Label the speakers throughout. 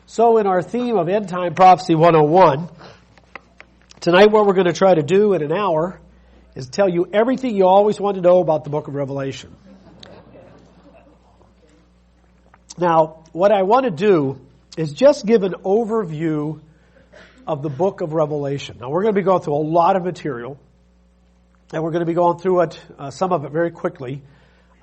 Speaker 1: So in our theme of End Time Prophecy 101, tonight what we're going to try to do in an hour is tell you everything you always want to know about the book of Revelation. Now, what I want to do is just give an overview of the book of Revelation. Now, we're going to be going through a lot of material, and we're going to be going through it, some of it very quickly.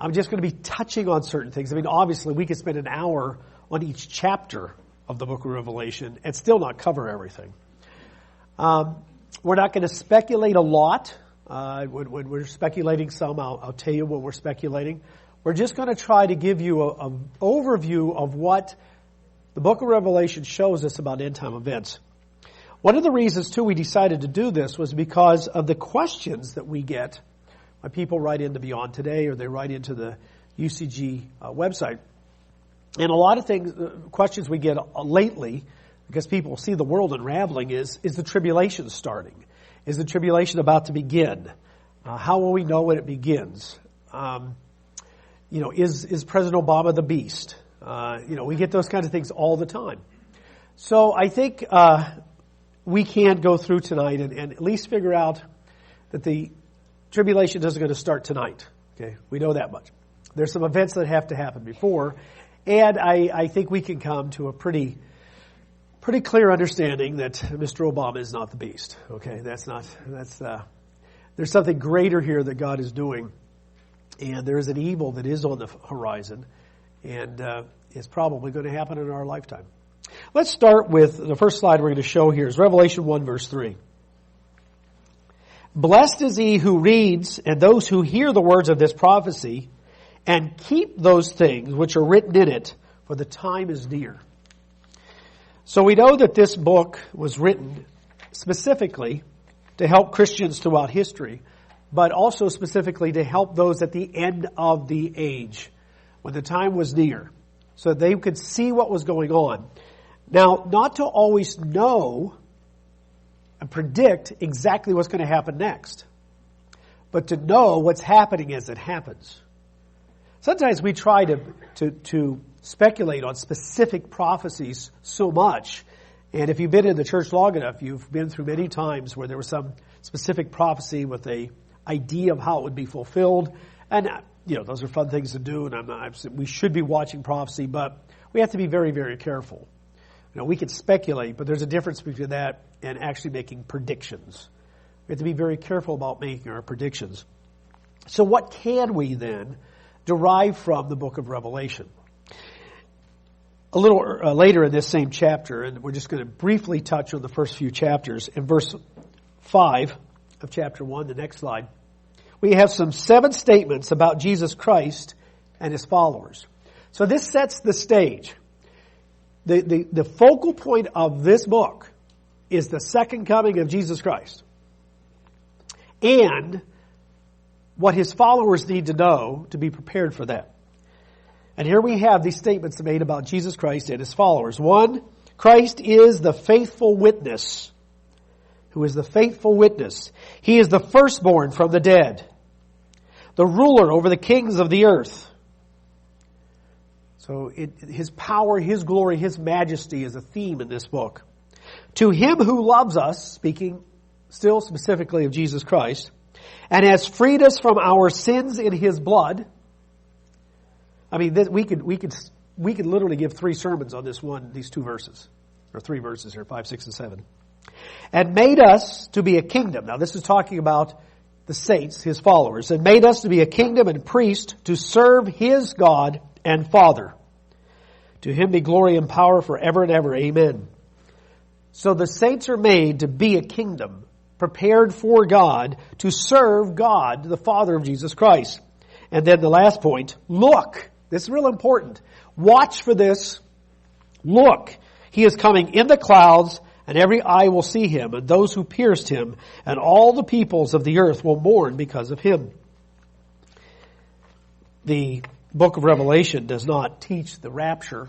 Speaker 1: I'm just going to be touching on certain things. I mean, obviously, we could spend an hour on each chapter of the book of Revelation and still not cover everything. We're not going to speculate a lot. When we're speculating some, I'll tell you what we're speculating. We're just going to try to give you an overview of what the book of Revelation shows us about end-time events. One of the reasons, too, we decided to do this was because of the questions that we get when people write into Beyond Today or they write into the UCG website. And a lot of things, questions we get lately, because people see the world unraveling, is the tribulation starting? Is the tribulation about to begin? How will we know when it begins? Is President Obama the beast? We get those kinds of things all the time. So I think we can go through tonight and at least figure out that the tribulation isn't going to start tonight. Okay, we know that much. There's some events that have to happen before, and I think we can come to a pretty clear understanding that Mr. Obama is not the beast. Okay, there's something greater here that God is doing, and there is an evil that is on the horizon, and it's probably going to happen in our lifetime. Let's start with the first slide we're going to show here is Revelation 1 verse 3. Blessed is he who reads and those who hear the words of this prophecy and keep those things which are written in it, for the time is near. So we know that this book was written specifically to help Christians throughout history, but also specifically to help those at the end of the age, when the time was near, so they could see what was going on. Now, not to always know and predict exactly what's going to happen next, but to know what's happening as it happens. Sometimes we try to speculate on specific prophecies so much, and if you've been in the church long enough, you've been through many times where there was some specific prophecy with a idea of how it would be fulfilled, and those are fun things to do, and we should be watching prophecy, but we have to be very, very careful. We can speculate, but there's a difference between that and actually making predictions. We have to be very careful about making our predictions. So what can we then derive from the book of Revelation? A little later in this same chapter, and we're just going to briefly touch on the first few chapters, in verse 5 of chapter 1, the next slide, we have some 7 statements about Jesus Christ and his followers. So this sets the stage. The focal point of this book is the second coming of Jesus Christ and what his followers need to know to be prepared for that. And here we have these statements made about Jesus Christ and his followers. 1, Christ is the faithful witness. Who is the faithful witness? He is the firstborn from the dead, the ruler over the kings of the earth. So his power, his glory, his majesty is a theme in this book. To him who loves us, speaking still specifically of Jesus Christ, and has freed us from our sins in his blood. I mean, we could literally give 3 sermons on these 2 verses, or 3 verses here, 5, 6, and 7. And made us to be a kingdom. Now this is talking about the saints, his followers, and made us to be a kingdom and priest to serve his God and Father. To him be glory and power forever and ever. Amen. So the saints are made to be a kingdom, prepared for God, to serve God, the Father of Jesus Christ. And then the last point, look. This is real important. Watch for this. Look. He is coming in the clouds, and every eye will see him, and those who pierced him, and all the peoples of the earth will mourn because of him. The book of Revelation does not teach the rapture,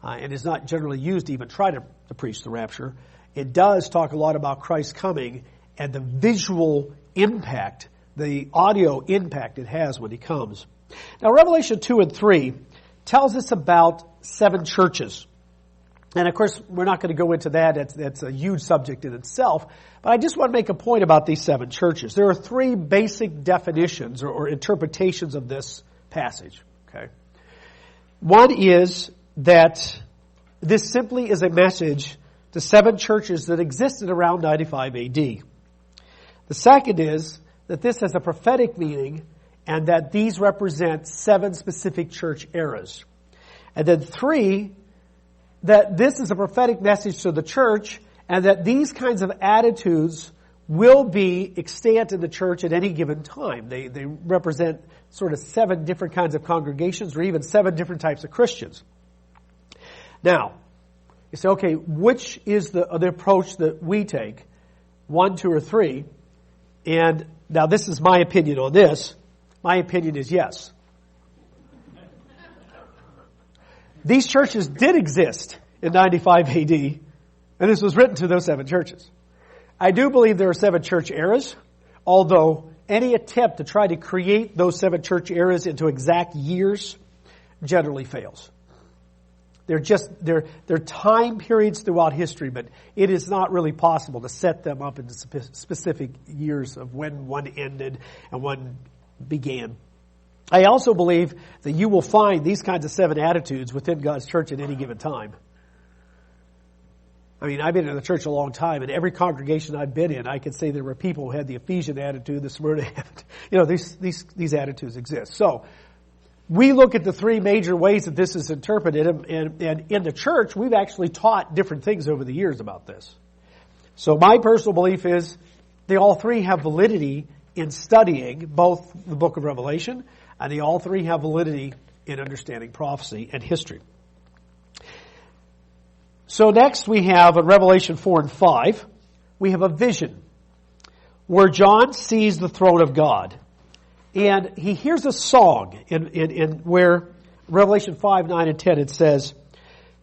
Speaker 1: and is not generally used to even try to preach the rapture. It does talk a lot about Christ coming and the visual impact, the audio impact it has when he comes. Now, Revelation 2 and 3 tells us about 7 churches. And of course, we're not going to go into that. That's a huge subject in itself. But I just want to make a point about these 7 churches. There are 3 basic definitions or interpretations of this passage. Okay. One is that this simply is a message to 7 churches that existed around 95 AD. The second is that this has a prophetic meaning and that these represent 7 specific church eras. And then 3, that this is a prophetic message to the church and that these kinds of attitudes will be extant in the church at any given time. They represent sort of 7 different kinds of congregations or even 7 different types of Christians. Now, you say, okay, which is the approach that we take? 1, 2, or 3? And now this is my opinion on this. My opinion is yes. These churches did exist in 95 AD, and this was written to those 7 churches. I do believe there are 7 church eras, although any attempt to try to create those 7 church eras into exact years generally fails. They're time periods throughout history, but it is not really possible to set them up into specific years of when one ended and one began. I also believe that you will find these kinds of 7 attitudes within God's church at any given time. I mean, I've been in the church a long time, and every congregation I've been in, I could say there were people who had the Ephesian attitude, the Smyrna attitude. These attitudes exist. So, we look at the 3 major ways that this is interpreted, and in the church, we've actually taught different things over the years about this. So my personal belief is they all 3 have validity in studying both the book of Revelation, and they all 3 have validity in understanding prophecy and history. So next we have in Revelation 4 and 5, we have a vision where John sees the throne of God. And he hears a song in where Revelation 5, 9, and 10 it says,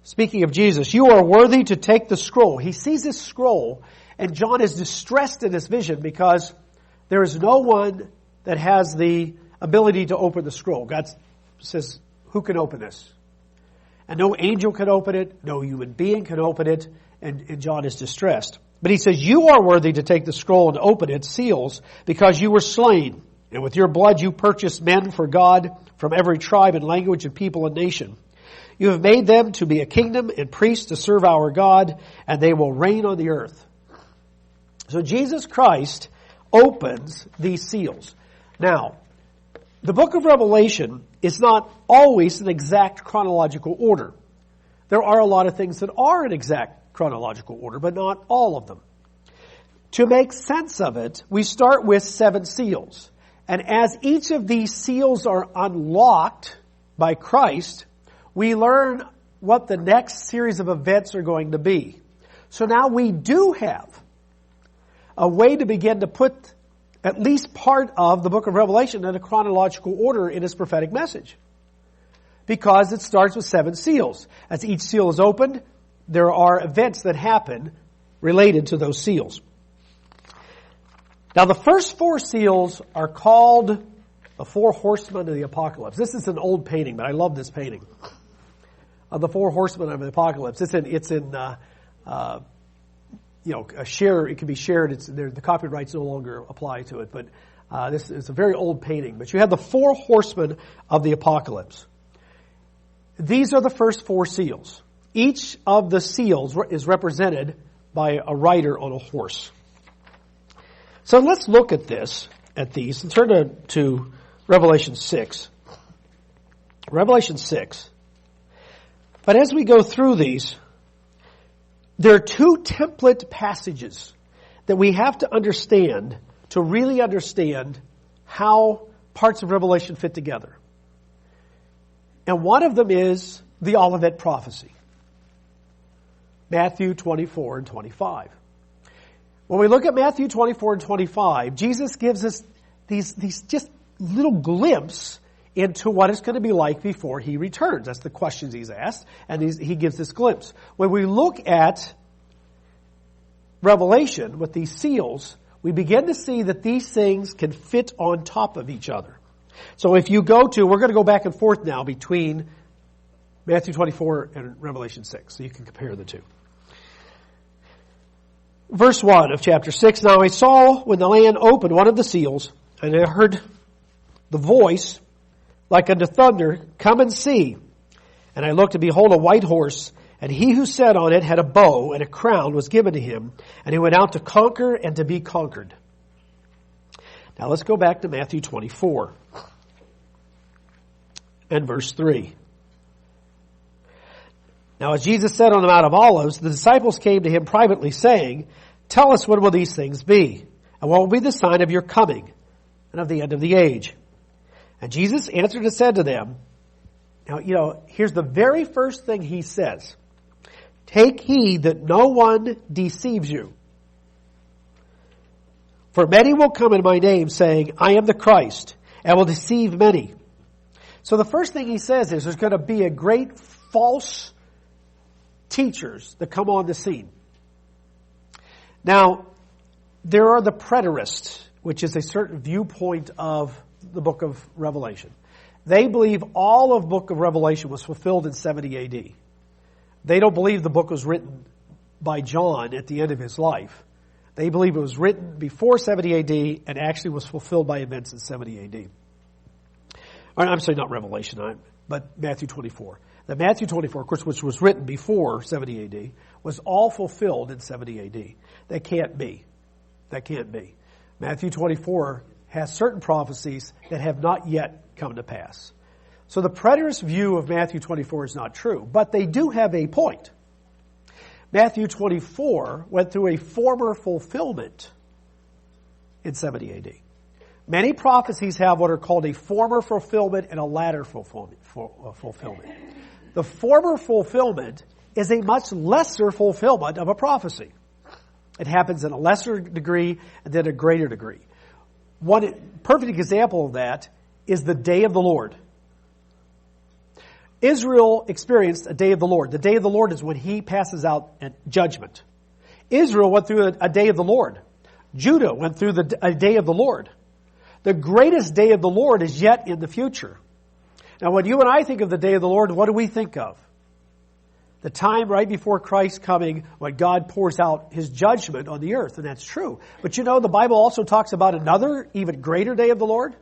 Speaker 1: speaking of Jesus, you are worthy to take the scroll. He sees this scroll, and John is distressed in this vision because there is no one that has the ability to open the scroll. God says, who can open this? And no angel can open it, no human being can open it, and John is distressed. But he says, you are worthy to take the scroll and open its seals because you were slain. And with your blood you purchased men for God from every tribe and language and people and nation. You have made them to be a kingdom and priests to serve our God, and they will reign on the earth. So Jesus Christ opens these seals. Now, the book of Revelation is not always in exact chronological order. There are a lot of things that are in exact chronological order, but not all of them. To make sense of it, we start with 7 seals. And as each of these seals are unlocked by Christ, we learn what the next series of events are going to be. So now we do have a way to begin to put at least part of the book of Revelation in a chronological order in its prophetic message. Because it starts with 7 seals. As each seal is opened, there are events that happen related to those seals. Now, the first 4 seals are called the 4 horsemen of the apocalypse. This is an old painting, but I love this painting. Of the 4 horsemen of the apocalypse. It's in a share. It can be shared. The copyrights no longer apply to it, but this is a very old painting. But you have the 4 horsemen of the apocalypse. These are the first 4 seals. Each of the seals is represented by a rider on a horse. So let's look at these, and turn to Revelation 6. Revelation 6. But as we go through these, there are 2 template passages that we have to understand to really understand how parts of Revelation fit together. And one of them is the Olivet prophecy. Matthew 24 and 25. When we look at Matthew 24 and 25, Jesus gives us these just little glimpse into what it's going to be like before he returns. That's the questions he's asked, and he gives this glimpse. When we look at Revelation with these seals, we begin to see that these things can fit on top of each other. So if you we're going to go back and forth now between Matthew 24 and Revelation 6, so you can compare the two. Verse 1 of chapter 6, Now I saw when the Lamb opened one of the seals, and I heard the voice like unto thunder, Come and see. And I looked, and behold, a white horse, and he who sat on it had a bow, and a crown was given to him, and he went out to conquer and to be conquered. Now let's go back to Matthew 24 and verse 3. Now as Jesus sat on the Mount of Olives, the disciples came to him privately, saying, Tell us, when will these things be? And what will be the sign of your coming and of the end of the age? And Jesus answered and said to them, Now, here's the very first thing he says. Take heed that no one deceives you. For many will come in my name, saying, I am the Christ, and will deceive many. So the first thing he says is there's going to be a great false teachers that come on the scene. Now, there are the preterists, which is a certain viewpoint of the book of Revelation. They believe all of the book of Revelation was fulfilled in 70 AD. They don't believe the book was written by John at the end of his life. They believe it was written before 70 AD and actually was fulfilled by events in 70 AD. I'm sorry, not Revelation, but Matthew 24. The Matthew 24, of course, which was written before 70 AD, was all fulfilled in 70 AD. That can't be. That can't be. Matthew 24 has certain prophecies that have not yet come to pass. So the preterist view of Matthew 24 is not true, but they do have a point. Matthew 24 went through a former fulfillment in 70 AD. Many prophecies have what are called a former fulfillment and a latter fulfillment. The former fulfillment is a much lesser fulfillment of a prophecy. It happens in a lesser degree and then a greater degree. One perfect example of that is the day of the Lord. Israel experienced a day of the Lord. The day of the Lord is when he passes out judgment. Israel went through a day of the Lord. Judah went through a day of the Lord. The greatest day of the Lord is yet in the future. Now, when you and I think of the day of the Lord, what do we think of? The time right before Christ's coming when God pours out his judgment on the earth, and that's true. But the Bible also talks about another, even greater day of the Lord.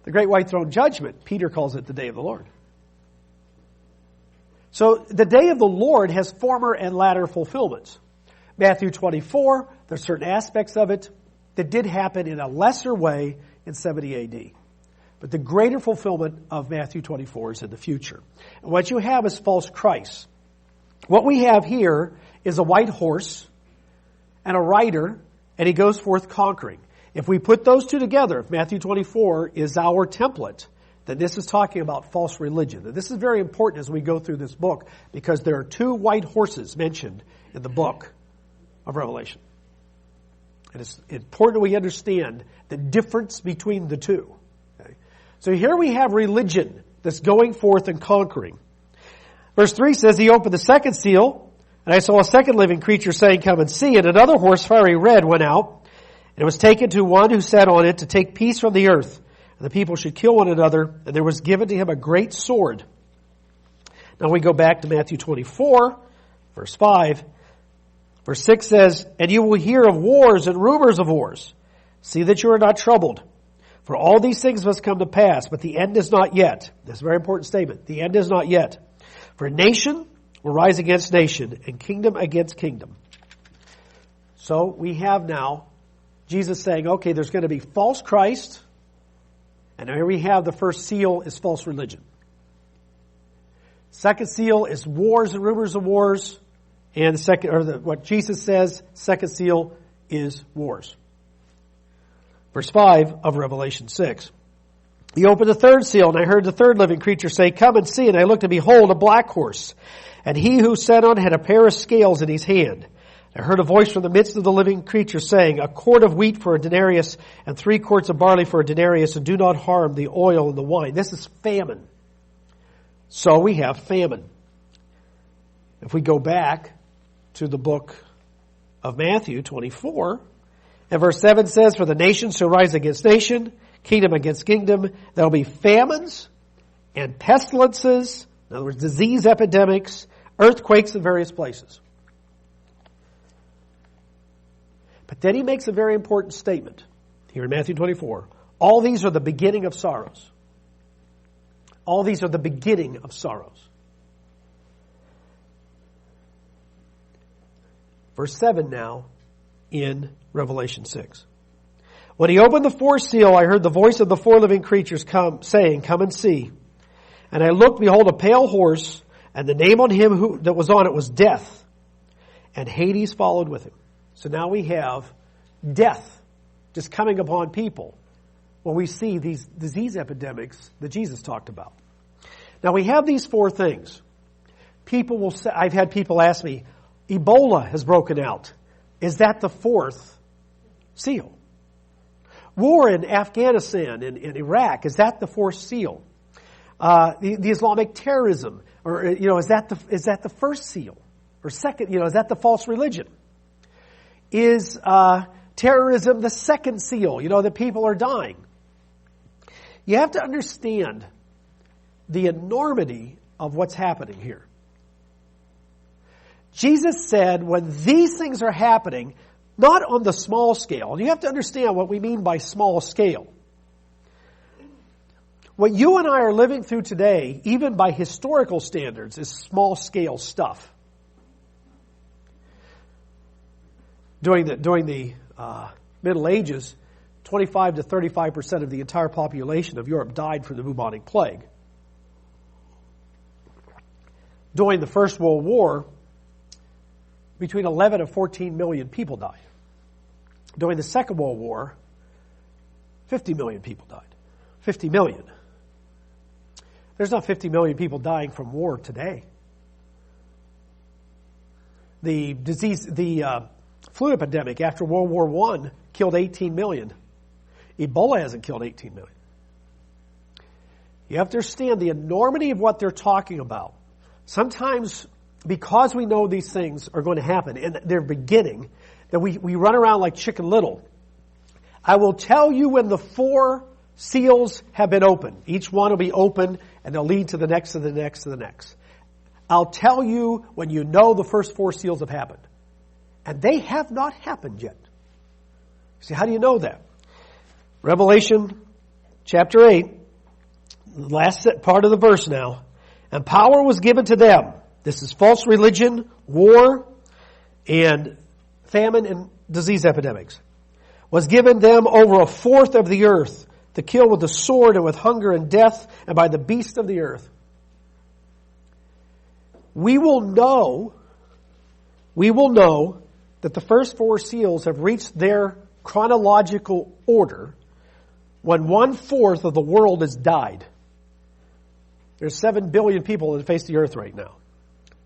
Speaker 1: The great white throne judgment. Peter calls it the day of the Lord. So the day of the Lord has former and latter fulfillments. Matthew 24, there's certain aspects of it that did happen in a lesser way in 70 AD. But the greater fulfillment of Matthew 24 is in the future. And what you have is false Christ. What we have here is a white horse and a rider, and he goes forth conquering. If we put those two together, if Matthew 24 is our template, then this is talking about false religion. And this is very important as we go through this book because there are two white horses mentioned in the book of Revelation. And it's important we understand the difference between the two. Okay? So here we have religion that's going forth and conquering. Verse 3 says, He opened the second seal, and I saw a second living creature saying, Come and see. And another horse, fiery red, went out. And it was taken to one who sat on it to take peace from the earth. And the people should kill one another. And there was given to him a great sword. Now we go back to Matthew 24, verse 5. Verse 6 says, And you will hear of wars and rumors of wars. See that you are not troubled. For all these things must come to pass, but the end is not yet. That's a very important statement. The end is not yet. For nation will rise against nation, and kingdom against kingdom. So we have now Jesus saying, okay, there's going to be false Christ, and here we have the first seal is false religion. Second seal is wars and rumors of wars, and what Jesus says, second seal is wars. Verse 5 of Revelation 6. He opened the third seal, and I heard the third living creature say, Come and see. And I looked, and behold, a black horse. And he who sat on it had a pair of scales in his hand. I heard a voice from the midst of the living creature saying, A quart of wheat for a denarius, and 3 quarts of barley for a denarius, and do not harm the oil and the wine. This is famine. So we have famine. If we go back to the book of Matthew 24, and verse 7 says, For the nations shall rise against nation, kingdom against kingdom. There will be famines and pestilences In other words, disease epidemics, earthquakes in various places. But then he makes a very important statement here in Matthew 24. All these are the beginning of sorrows. All these are the beginning of sorrows. Verse 7 now in Revelation 6. When he opened the fourth seal, I heard the voice of the four living creatures saying, "Come and see." And I looked, behold, a pale horse, and the name on him that was on it was Death. And Hades followed with him. So now we have death just coming upon people when we see these disease epidemics that Jesus talked about. Now we have these four things. People will say, I've had people ask me, Ebola has broken out. Is that the fourth seal? War in Afghanistan and in Iraq, is that the fourth seal? The Islamic terrorism, or is that the first seal? Or second, is that the false religion? Is terrorism the second seal? That people are dying. You have to understand the enormity of what's happening here. Jesus said when these things are happening, not on the small scale, and you have to understand what we mean by small scale. What you and I are living through today, even by historical standards, is small scale stuff. During the Middle Ages, 25 to 35% of the entire population of Europe died from the bubonic plague. During the First World War, between 11 and 14 million people died. During the Second World War, 50 million people died. 50 million. There's not 50 million people dying from war today. The flu epidemic after World War I killed 18 million. Ebola hasn't killed 18 million. You have to understand the enormity of what they're talking about. Sometimes, because we know these things are going to happen and they're beginning, that we run around like Chicken Little. I will tell you when the four seals have been opened. Each one will be open and they'll lead to the next, to the next, to the next. I'll tell you when you know the first four seals have happened. And they have not happened yet. See, how do you know that? Revelation chapter 8, last part of the verse now. And power was given to them. This is false religion, war, and famine and disease epidemics. Was given them over a fourth of the earth to kill with the sword and with hunger and death and by the beast of the earth. We will know that the first four seals have reached their chronological order when 1/4 of the world has died. There's 7 billion people that face the earth right now.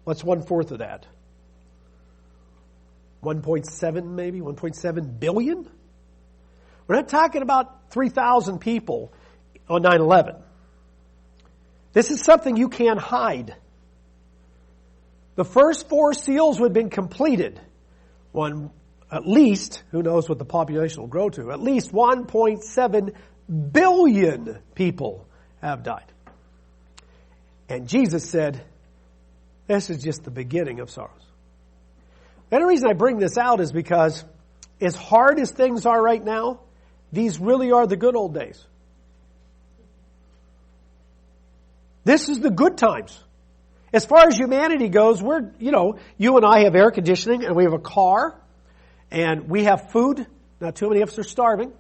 Speaker 1: What's 1/4 of that? 1.7 maybe? 1.7 billion? We're not talking about 3,000 people on 9/11. This is something you can't hide. The first four seals would have been completed when at least, who knows what the population will grow to, at least 1.7 billion people have died. And Jesus said, this is just the beginning of sorrows. The only reason I bring this out is because as hard as things are right now, these really are the good old days. This is the good times. As far as humanity goes, you and I have air conditioning and we have a car and we have food. Not too many of us are starving.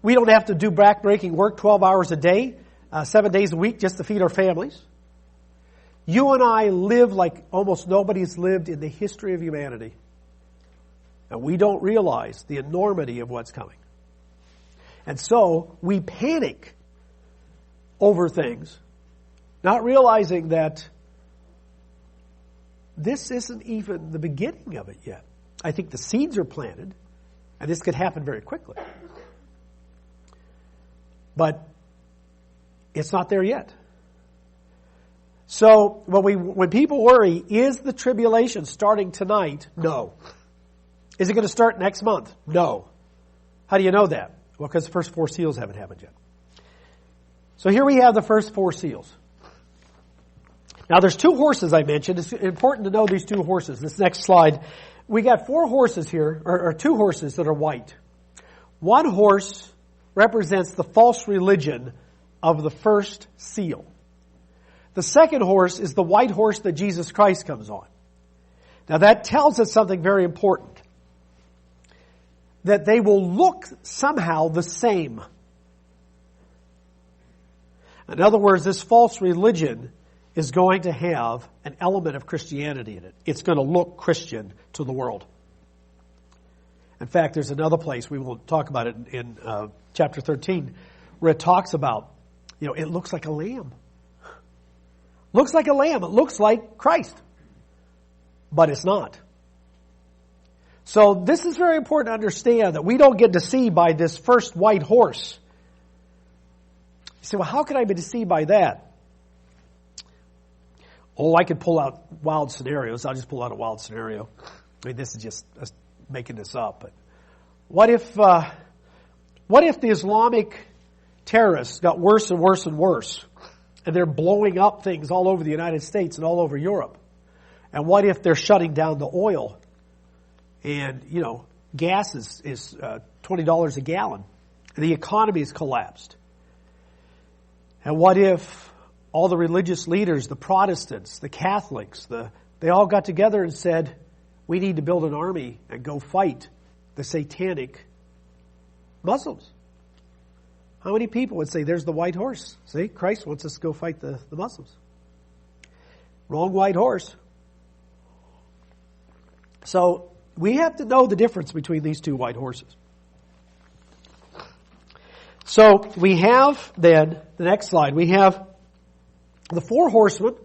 Speaker 1: We don't have to do back-breaking work 12 hours a day, 7 days a week just to feed our families. You and I live like almost nobody's lived in the history of humanity. And we don't realize the enormity of what's coming. And so we panic over things, not realizing that this isn't even the beginning of it yet. I think the seeds are planted, and this could happen very quickly. But it's not there yet. So when people worry, is the tribulation starting tonight? No. Is it going to start next month? No. How do you know that? Well, because the first four seals haven't happened yet. So here we have the first four seals. Now there's two horses I mentioned. It's important to know these two horses. This next slide. We got four horses here, or two horses that are white. One horse represents the false religion of the first seal. The second horse is the white horse that Jesus Christ comes on. Now that tells us something very important. That they will look somehow the same. In other words, this false religion is going to have an element of Christianity in it. It's going to look Christian to the world. In fact, there's another place, we will talk about it in chapter 13, where it talks about, it looks like a lamb. Looks like a lamb. It looks like Christ. But it's not. So this is very important to understand that we don't get deceived by this first white horse. You say, well, how can I be deceived by that? Oh, I could pull out wild scenarios. I'll just pull out a wild scenario. I mean, this is just making this up. But what if the Islamic terrorists got worse and worse and worse, and they're blowing up things all over the United States and all over Europe? And what if they're shutting down the oil? And, gas is $20 a gallon. And the economy has collapsed. And what if all the religious leaders, the Protestants, the Catholics, they all got together and said, we need to build an army and go fight the satanic Muslims? How many people would say, there's the white horse? See, Christ wants us to go fight the Muslims. Wrong white horse. So we have to know the difference between these two white horses. So we have then, the next slide, we have the four horsemen,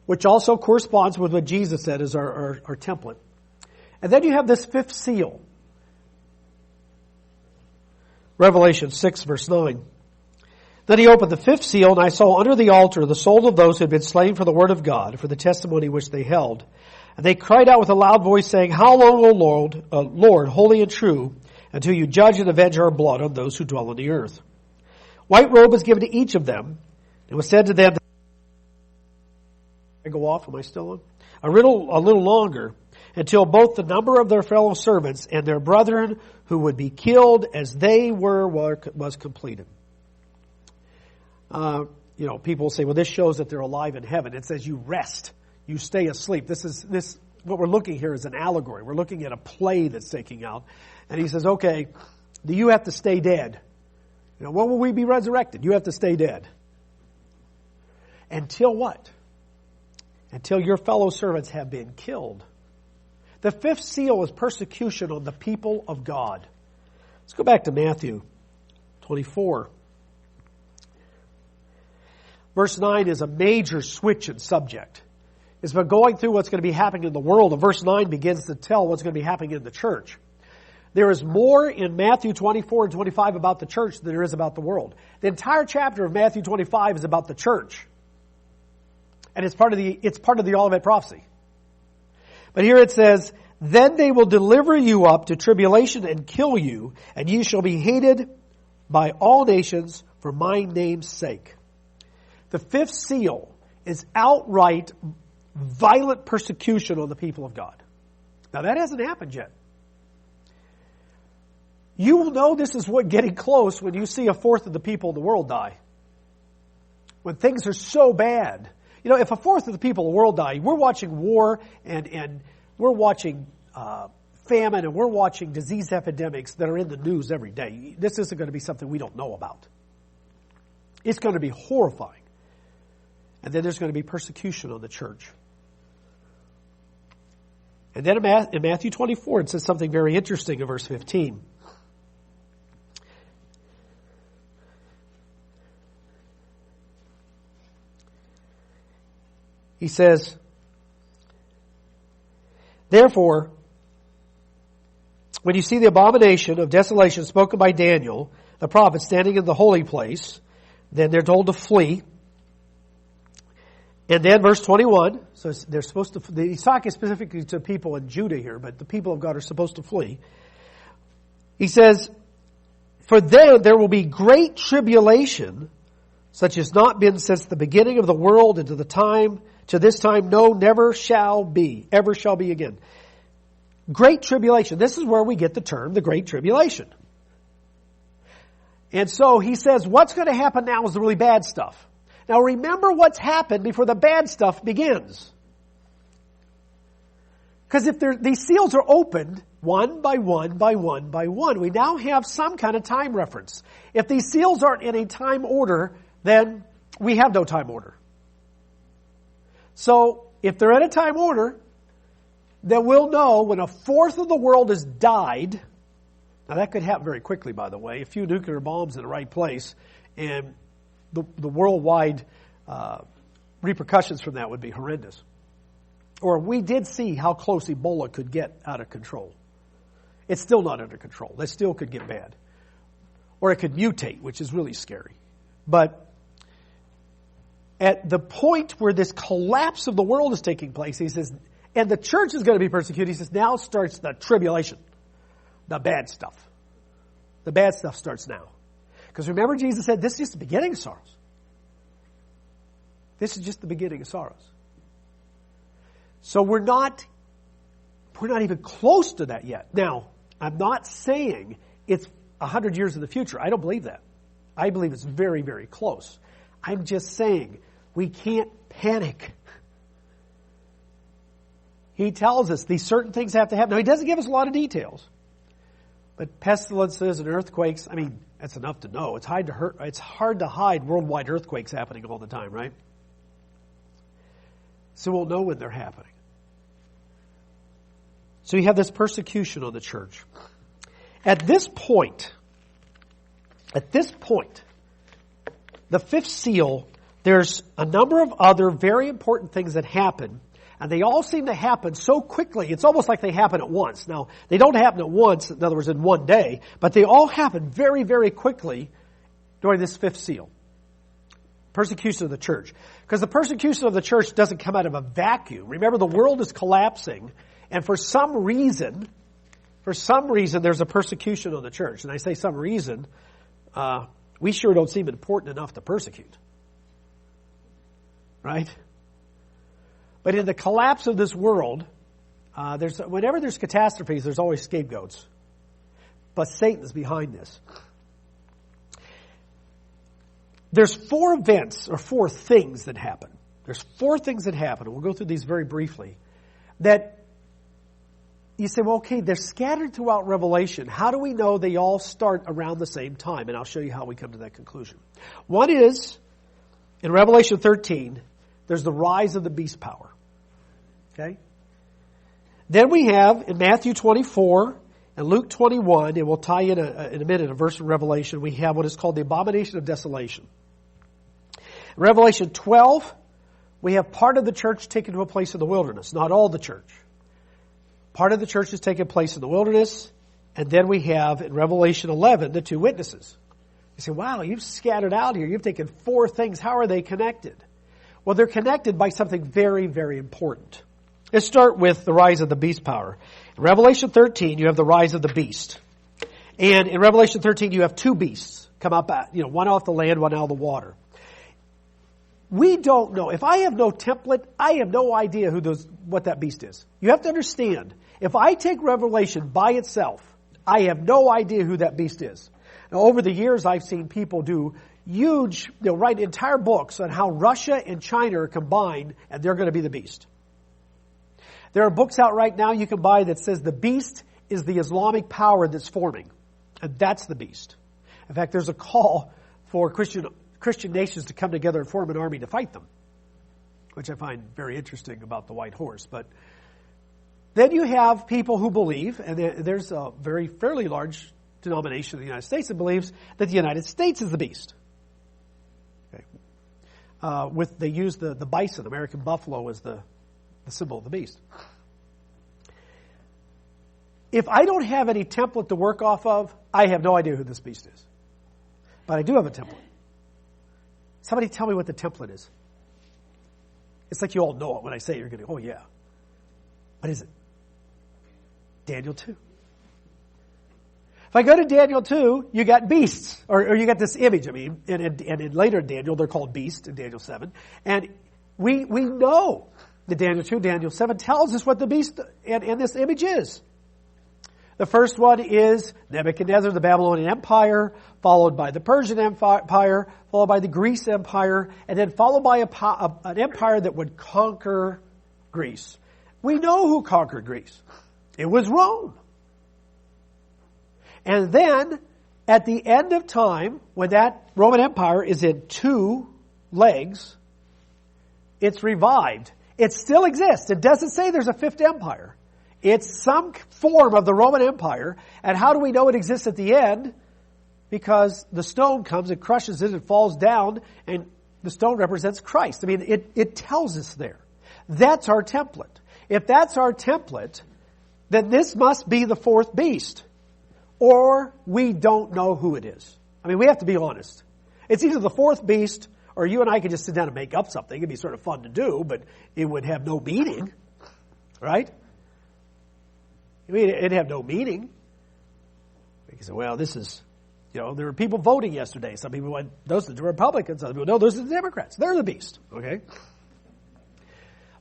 Speaker 1: which also corresponds with what Jesus said is our template. And then you have this fifth seal. Revelation 6 verse 9. Then he opened the fifth seal, and I saw under the altar the souls of those who had been slain for the word of God, for the testimony which they held. And they cried out with a loud voice, saying, How long, O Lord, holy and true, until you judge and avenge our blood on those who dwell on the earth? White robe was given to each of them. It was said to them, I go off, am I still on? A little longer, until both the number of their fellow servants and their brethren who would be killed as they were was completed. People will say, well, this shows that they're alive in heaven. It says you rest, you stay asleep. What we're looking here is an allegory. We're looking at a play that's taking out. And he says, okay, you have to stay dead. When will we be resurrected? You have to stay dead. Until what? Until your fellow servants have been killed. The fifth seal is persecution on the people of God. Let's go back to Matthew 24. Verse 9 is a major switch in subject. It's been going through what's going to be happening in the world, and verse 9 begins to tell what's going to be happening in the church. There is more in Matthew 24 and 25 about the church than there is about the world. The entire chapter of Matthew 25 is about the church. And it's part of the Olivet prophecy. But here it says, Then they will deliver you up to tribulation and kill you, and you shall be hated by all nations for my name's sake. The fifth seal is outright violent persecution on the people of God. Now that hasn't happened yet. You will know this is getting close when you see a fourth of the people in the world die. When things are so bad. If a fourth of the people in the world die, we're watching war and we're watching famine and we're watching disease epidemics that are in the news every day. This isn't going to be something we don't know about. It's going to be horrifying. And then there's going to be persecution on the church. And then in Matthew 24, it says something very interesting in verse 15. He says, Therefore, when you see the abomination of desolation spoken by Daniel, the prophet, standing in the holy place, then they're told to flee. And then verse 21, so they're supposed to, he's talking specifically to people in Judah here, but the people of God are supposed to flee. He says, For then there will be great tribulation, such has not been since the beginning of the world and to this time, no, never shall be, ever shall be again. Great tribulation. This is where we get the term, the Great Tribulation. And so he says, what's going to happen now is the really bad stuff. Now remember what's happened before the bad stuff begins. Because if these seals are opened one by one by one by one, we now have some kind of time reference. If these seals aren't in a time order, then we have no time order. So if they're in a time order, then we'll know when a fourth of the world has died. Now that could happen very quickly, by the way. A few nuclear bombs in the right place, and the worldwide repercussions from that would be horrendous. Or we did see how close Ebola could get out of control. It's still not under control. That still could get bad. Or it could mutate, which is really scary. But at the point where this collapse of the world is taking place, he says, and the church is going to be persecuted, he says, now starts the tribulation. The bad stuff. The bad stuff starts now. Because remember Jesus said, this is just the beginning of sorrows. This is just the beginning of sorrows. So we're not even close to that yet. Now, I'm not saying it's 100 years in the future. I don't believe that. I believe it's very, very close. I'm just saying we can't panic. He tells us these certain things have to happen. Now, he doesn't give us a lot of details. But pestilences and earthquakes, I mean, that's enough to know. It's hard to hide worldwide earthquakes happening all the time, right? So we'll know when they're happening. So you have this persecution on the church. At this point, the fifth seal, there's a number of other very important things that happen, and they all seem to happen so quickly, it's almost like they happen at once. Now, they don't happen at once, in other words, in one day, but they all happen very, very quickly during this fifth seal. Persecution of the church. Because the persecution of the church doesn't come out of a vacuum. Remember, the world is collapsing, and for some reason, there's a persecution of the church. And I say some reason, we sure don't seem important enough to persecute. Right? But in the collapse of this world, whenever there's catastrophes, there's always scapegoats. But Satan's behind this. There's four events or four things that happen. There's four things that happen. We'll go through these very briefly. That you say, well, okay, they're scattered throughout Revelation. How do we know they all start around the same time? And I'll show you how we come to that conclusion. One is, in Revelation 13, there's the rise of the beast power. Okay? Then we have, in Matthew 24 and Luke 21, and we'll tie in a minute a verse in Revelation, we have what is called the abomination of desolation. In Revelation 12, we have part of the church taken to a place in the wilderness, not all the church. Part of the church is taking place in the wilderness, and then we have, in Revelation 11, the two witnesses. You say, wow, you've scattered out here. You've taken four things. How are they connected? Well, they're connected by something very, very important. Let's start with the rise of the beast power. In Revelation 13, you have the rise of the beast. And in Revelation 13, you have two beasts come up, one off the land, one out of the water. We don't know. If I have no template, I have no idea what that beast is. You have to understand, if I take Revelation by itself, I have no idea who that beast is. Now, over the years, I've seen people do huge, write entire books on how Russia and China are combined, and they're going to be the beast. There are books out right now you can buy that says the beast is the Islamic power that's forming. And that's the beast. In fact, there's a call for Christian nations to come together and form an army to fight them, which I find very interesting about the white horse. But then you have people who believe, and there's a fairly large denomination in the United States that believes that the United States is the beast. Okay. They use the bison, American buffalo, as the symbol of the beast. If I don't have any template to work off of, I have no idea who this beast is. But I do have a template. Somebody tell me what the template is. It's like you all know it. When I say it, you're going to go, oh yeah. What is it? Daniel 2. If I go to Daniel 2, you got beasts, or you got this image, and in later Daniel, they're called beasts in Daniel 7. And we know that Daniel 2, Daniel 7 tells us what the beast and this image is. The first one is Nebuchadnezzar, the Babylonian Empire, followed by the Persian Empire, followed by the Greece Empire, and then followed by an empire that would conquer Greece. We know who conquered Greece. It was Rome. And then, at the end of time, when that Roman Empire is in two legs, it's revived. It still exists. It doesn't say there's a fifth empire. It's some form of the Roman Empire. And how do we know it exists at the end? Because the stone comes and crushes it and falls down, and the stone represents Christ. It tells us there. That's our template. If that's our template, then this must be the fourth beast. Or we don't know who it is. We have to be honest. It's either the fourth beast, or you and I could just sit down and make up something. It'd be sort of fun to do, but it would have no meaning. Right? It'd have no meaning. You say, well, this is, there were people voting yesterday. Some people went, those are the Republicans. Other people, no, those are the Democrats. They're the beast. Okay?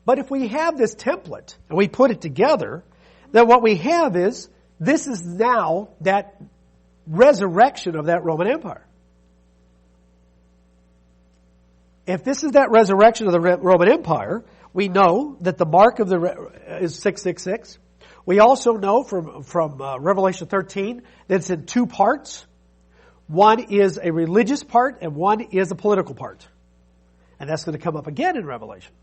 Speaker 1: But if we have this template, and we put it together, then what we have is, this is now that resurrection of that Roman Empire. If this is that resurrection of the Roman Empire, we know that the mark of is 666. We also know from Revelation 13 that it's in two parts. One is a religious part and one is a political part. And that's going to come up again in Revelation.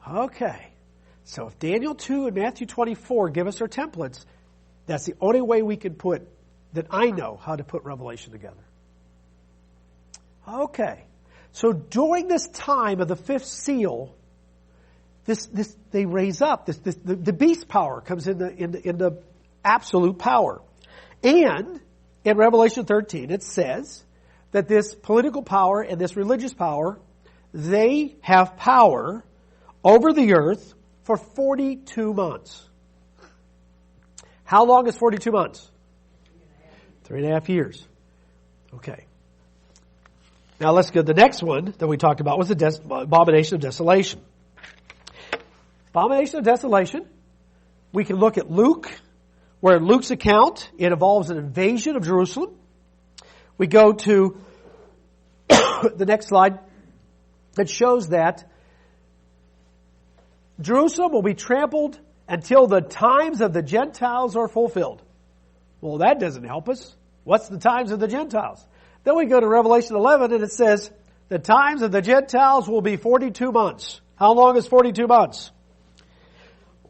Speaker 1: Okay. So if Daniel 2 and Matthew 24 give us our templates, that's the only way we can that I know how to put Revelation together. Okay. So during this time of the fifth seal, they raise up. The beast power comes into absolute power. And in Revelation 13 it says that this political power and this religious power, they have power over the earth for 42 months. How long is 42 months? 3.5 years. Okay. Now let's go to the next one that we talked about was the abomination of desolation. Abomination of desolation. We can look at Luke, where in Luke's account, it involves an invasion of Jerusalem. We go to the next slide that shows that Jerusalem will be trampled until the times of the Gentiles are fulfilled. Well, that doesn't help us. What's the times of the Gentiles? Then we go to Revelation 11 and it says, the times of the Gentiles will be 42 months. How long is 42 months?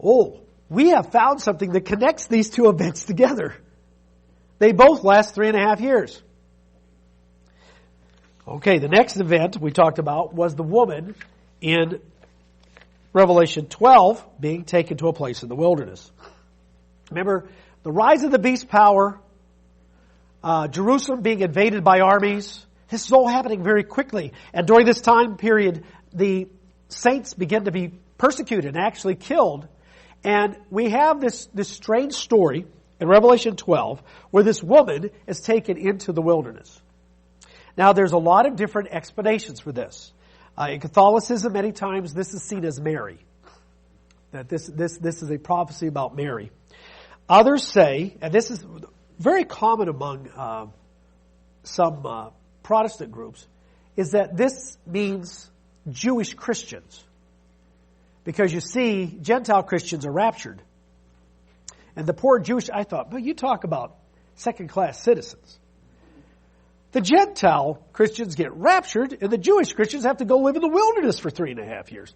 Speaker 1: Oh, we have found something that connects these two events together. They both last 3.5 years. Okay, the next event we talked about was the woman in Revelation 12 being taken to a place in the wilderness. Remember, the rise of the beast power, Jerusalem being invaded by armies. This is all happening very quickly. And during this time period, the saints begin to be persecuted and actually killed. And we have this strange story in Revelation 12 where this woman is taken into the wilderness. Now, there's a lot of different explanations for this. In Catholicism, many times this is seen as Mary. That this is a prophecy about Mary. Others say, and this is very common among some Protestant groups, is that this means Jewish Christians. Because you see, Gentile Christians are raptured. And the poor Jewish, I thought, well, you talk about second-class citizens. The Gentile Christians get raptured, and the Jewish Christians have to go live in the wilderness for 3.5 years.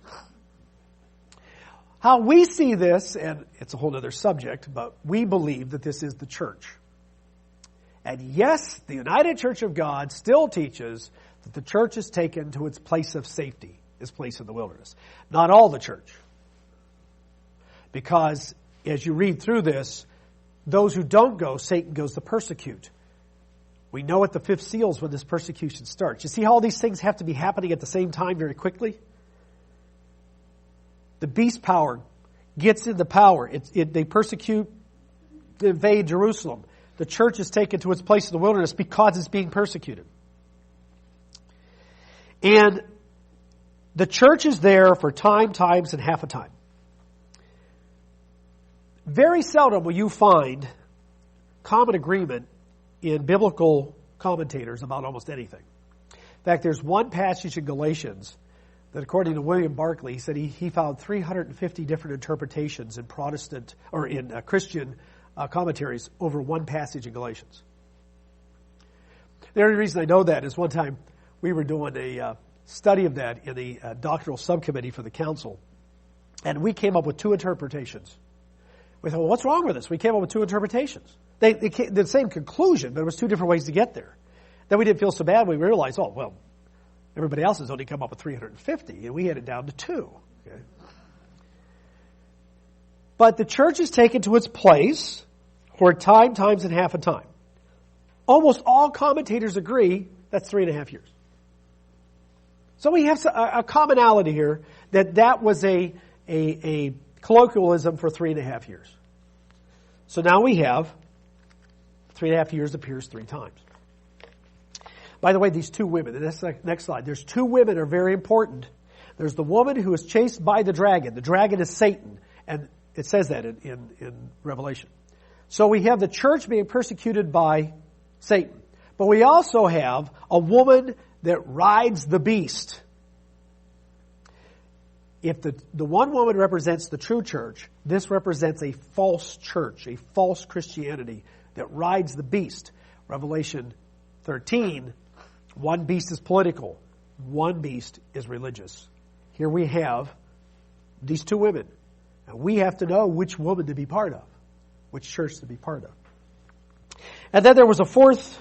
Speaker 1: How we see this, and it's a whole other subject, but we believe that this is the church. And yes, the United Church of God still teaches that the church is taken to its place of safety, its place in the wilderness. Not all the church. Because as you read through this, those who don't go, Satan goes to persecute. We know at the fifth seal is when this persecution starts. You see how all these things have to be happening at the same time very quickly? The beast power gets into power. They persecute, invade Jerusalem. the church is taken to its place in the wilderness because it's being persecuted. And the church is there for time, times, and half a time. Very seldom will you find common agreement in biblical commentators about almost anything. In fact, there's one passage in Galatians that, according to William Barclay, he said he found 350 different interpretations in Protestant or in Christian commentaries over one passage in Galatians. The only reason I know that is one time we were doing a study of that in the doctrinal subcommittee for the council, and we came up with two interpretations. We thought, well, what's wrong with this? We came up with two interpretations. They came, the same conclusion, but it was two different ways to get there. Then we didn't feel so bad. We realized, oh, well, everybody else has only come up with 350, and we had it down to two. Okay? But the church is taken to its place for time, times, and half a time. Almost all commentators agree that's 3.5 years. So we have a commonality here that was a colloquialism for 3.5 years. So now we have 3.5 years appears 3 times. By the way, these two women, and that's the next slide. There's two women are very important. There's the woman who is chased by the dragon. The dragon is Satan, and it says that in Revelation. So we have the church being persecuted by Satan. But we also have a woman that rides the beast. If the one woman represents the true church, this represents a false church, a false Christianity that rides the beast. Revelation 13, one beast is political, one beast is religious. Here we have these two women. And we have to know which woman to be part of, which church to be part of. And then there was a fourth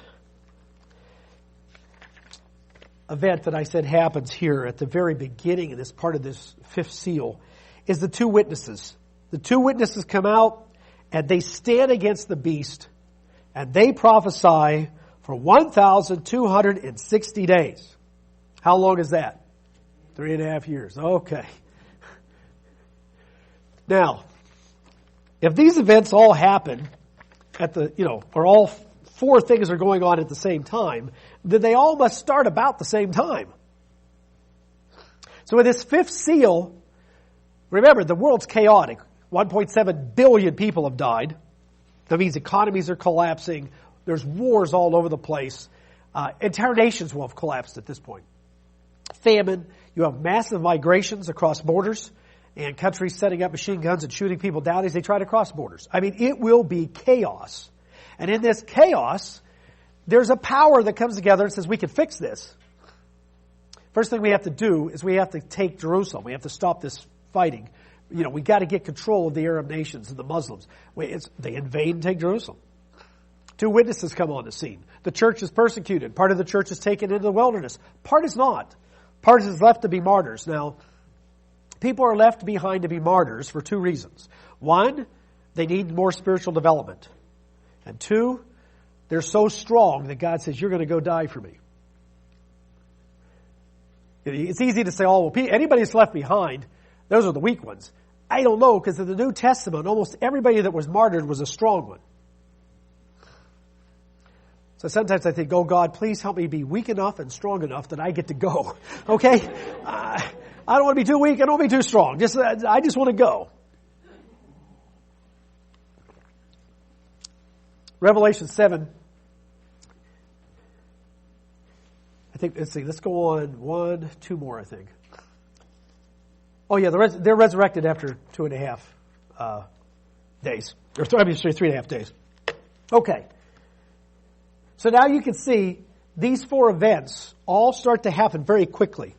Speaker 1: event that I said happens here at the very beginning of this part of this fifth seal is the two witnesses. The two witnesses come out and they stand against the beast and they prophesy for 1,260 days. How long is that? 3.5 years. Okay. Now, if these events all happen at or all four things are going on at the same time, then they all must start about the same time. So with this fifth seal, remember, the world's chaotic. 1.7 billion people have died. That means economies are collapsing. There's wars all over the place. Entire nations will have collapsed at this point. Famine. You have massive migrations across borders and countries setting up machine guns and shooting people down as they try to cross borders. I mean, it will be chaos. And in this chaos, there's a power that comes together and says, we can fix this. First thing we have to do is we have to take Jerusalem. We have to stop this fighting. We got to get control of the Arab nations and the Muslims. They invade and take Jerusalem. Two witnesses come on the scene. The church is persecuted. Part of the church is taken into the wilderness. Part is not. Part is left to be martyrs. Now, people are left behind to be martyrs for two reasons. One, they need more spiritual development. And two, they're so strong that God says, you're going to go die for me. It's easy to say, oh, well, anybody that's left behind, those are the weak ones. I don't know, because in the New Testament, almost everybody that was martyred was a strong one. So sometimes I think, oh God, please help me be weak enough and strong enough that I get to go. Okay? I don't want to be too weak. I don't want to be too strong. I just want to go. Revelation 7. I think, let's go on 2 more, I think. Oh yeah, they're resurrected after 2.5 days. Or 3.5 days. Okay. So now you can see these 4 events all start to happen very quickly.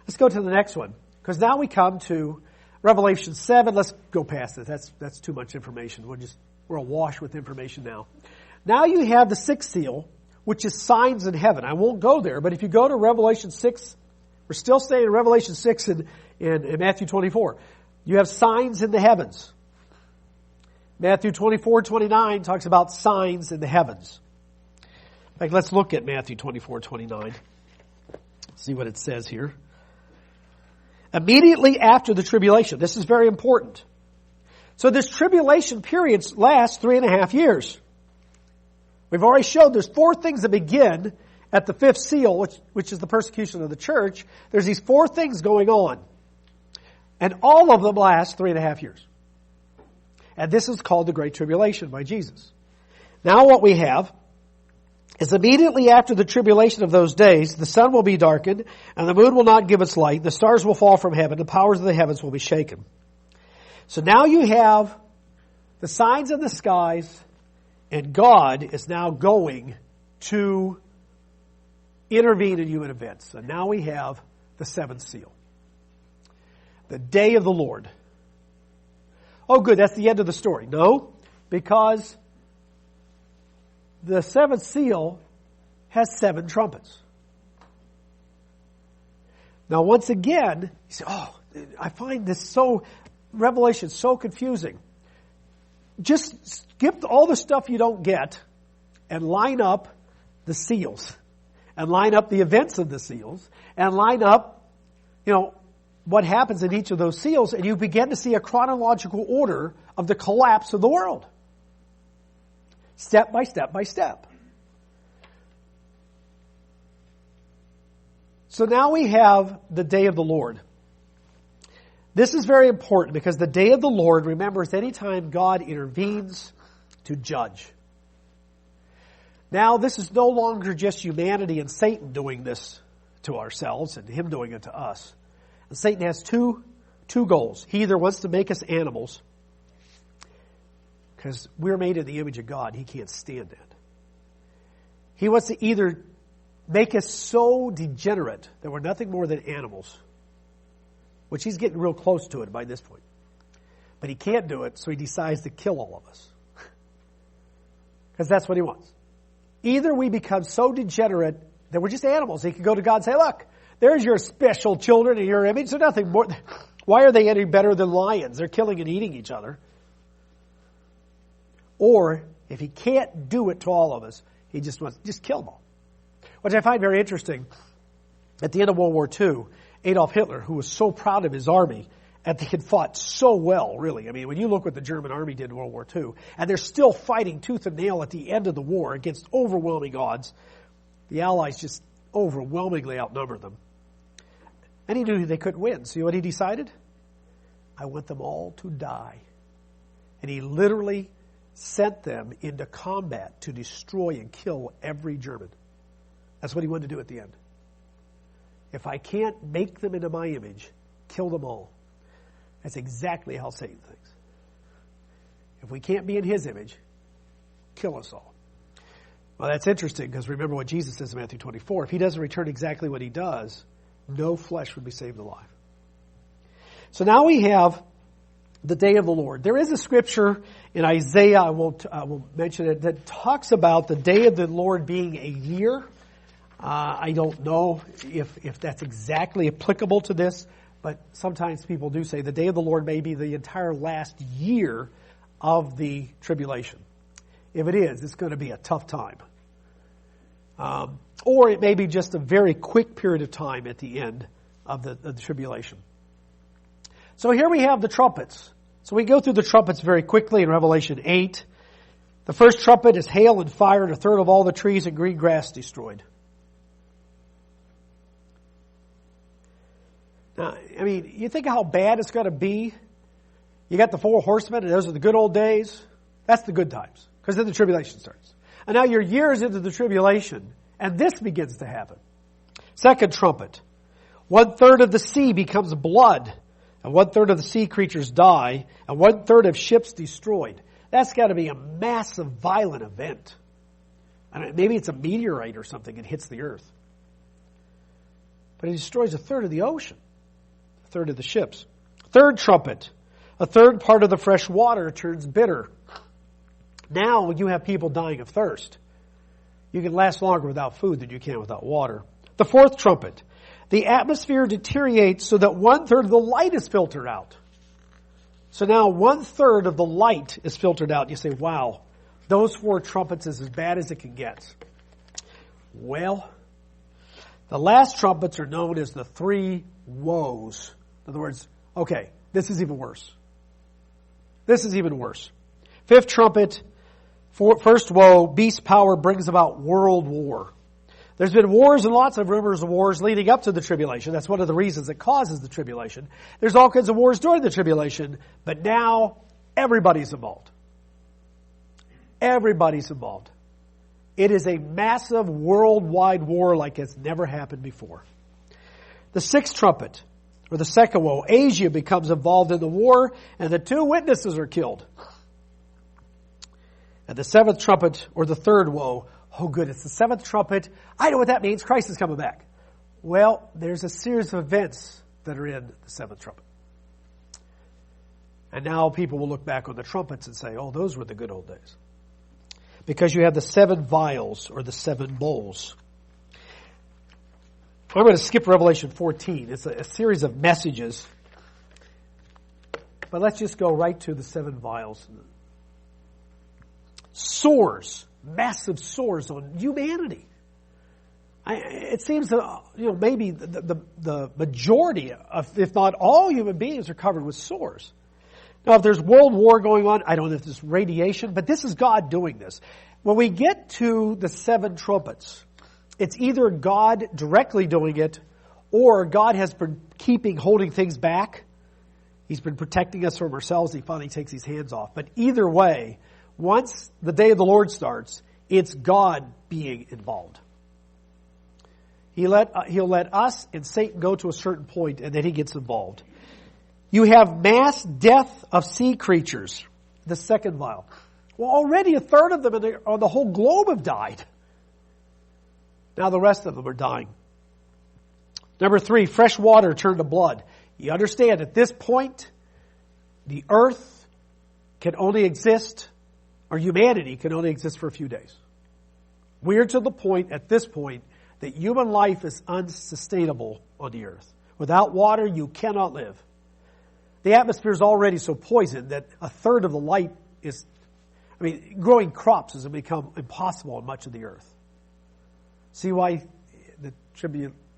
Speaker 1: Let's go to the next one. Because now we come to Revelation 7. Let's go past it. That's too much information. We're awash with information now. Now you have the 6th seal, which is signs in heaven. I won't go there, but if you go to Revelation 6, we're still staying in Revelation 6 in Matthew 24. You have signs in the heavens. Matthew 24:29 talks about signs in the heavens. In fact, let's look at Matthew 24:29. See what it says here. Immediately after the tribulation. This is very important. So this tribulation period lasts 3.5 years. We've already showed there's 4 things that begin at the 5th seal, which is the persecution of the church. There's these 4 things going on. And all of them last 3.5 years. And this is called the Great Tribulation by Jesus. Now what we have is immediately after the tribulation of those days, the sun will be darkened, and the moon will not give its light, the stars will fall from heaven, the powers of the heavens will be shaken. So now you have the signs in the skies, and God is now going to intervene in human events. And now we have the 7th seal. The day of the Lord. Oh good, that's the end of the story. No, because the 7th seal has 7 trumpets. Now once again, you say, I find this Revelation so confusing. Just skip all the stuff you don't get and line up the seals. And line up the events of the seals. And line up, what happens in each of those seals. And you begin to see a chronological order of the collapse of the world. Step by step by step. So now we have the day of the Lord. This is very important because the day of the Lord, remember, is any time God intervenes to judge. Now, this is no longer just humanity and Satan doing this to ourselves and him doing it to us. And Satan has two goals. He either wants to make us animals, because we're made in the image of God. He can't stand that. He wants to either make us so degenerate that we're nothing more than animals, which he's getting real close to it by this point. But he can't do it, so he decides to kill all of us. Because that's what he wants. Either we become so degenerate that we're just animals. He can go to God and say, look, there's your special children in your image. They're nothing more. Why are they any better than lions? They're killing and eating each other. Or, if he can't do it to all of us, he just wants, just kill them all. Which I find very interesting. At the end of World War II, Adolf Hitler, who was so proud of his army, and they had fought so well, really. I mean, when you look what the German army did in World War II, and they're still fighting tooth and nail at the end of the war against overwhelming odds, the Allies just overwhelmingly outnumbered them. And he knew they couldn't win. So what he decided? I want them all to die. And he literally sent them into combat to destroy and kill every German. That's what he wanted to do at the end. If I can't make them into my image, kill them all. That's exactly how Satan thinks. If we can't be in his image, kill us all. Well, that's interesting because remember what Jesus says in Matthew 24. If he doesn't return exactly what he does, no flesh would be saved alive. So now we have the day of the Lord. There is a scripture in Isaiah, I will mention it, that talks about the day of the Lord being a year. I don't know if that's exactly applicable to this, but sometimes people do say the day of the Lord may be the entire last year of the tribulation. If it is, it's going to be a tough time. Or it may be just a very quick period of time at the end of the tribulation. So here we have the trumpets. So we go through the trumpets very quickly in Revelation 8. The first trumpet is hail and fire, and a third of all the trees and green grass destroyed. Now, I mean, you think how bad it's going to be? You got the 4 horsemen, and those are the good old days. That's the good times, because then the tribulation starts. And now you're years into the tribulation, and this begins to happen. Second trumpet. 1/3 of the sea becomes blood, and 1/3 of the sea creatures die, and 1/3 of ships destroyed. That's got to be a massive, violent event. I don't know, maybe it's a meteorite or something and hits the earth. But it destroys 1/3 of the ocean, 1/3 of the ships. Third trumpet. 1/3 part of the fresh water turns bitter. Now you have people dying of thirst. You can last longer without food than you can without water. The fourth trumpet. The atmosphere deteriorates so that 1/3 of the light is filtered out. So now 1/3 of the light is filtered out. You say, wow, those 4 trumpets is as bad as it can get. Well, the last trumpets are known as the 3 woes. In other words, okay, this is even worse. This is even worse. 5th trumpet, First woe, beast power brings about world war. There's been wars and lots of rumors of wars leading up to the tribulation. That's one of the reasons it causes the tribulation. There's all kinds of wars during the tribulation, but now everybody's involved. Everybody's involved. It is a massive worldwide war like it's never happened before. The sixth trumpet, or the second woe, Asia becomes involved in the war, and the two witnesses are killed. And the seventh trumpet, or the third woe, oh good, it's the seventh trumpet. I know what that means. Christ is coming back. Well, there's a series of events that are in the seventh trumpet. And now people will look back on the trumpets and say, oh, those were the good old days. Because you have the seven vials, or the seven bowls. I'm going to skip Revelation 14. It's a series of messages. But let's just go right to the seven vials. Sores, massive sores on humanity. It seems that maybe the majority of, if not all human beings, are covered with sores. Now, if there's world war going on, I don't know if there's radiation, but this is God doing this. When we get to the seven trumpets, it's either God directly doing it, or God has been holding things back. He's been protecting us from ourselves. He finally takes his hands off. But either way, once the day of the Lord starts, it's God being involved. He'll let us and Satan go to a certain point, and then he gets involved. You have mass death of sea creatures, the second vial. Well, already a third of them on the whole globe have died. Now the rest of them are dying. Number 3, fresh water turned to blood. You understand, at this point, the earth can only exist, or humanity can only exist for a few days. We're to the point, at this point, that human life is unsustainable on the earth. Without water, you cannot live. The atmosphere is already so poisoned that a third of the light is, growing crops has become impossible on much of the earth. See why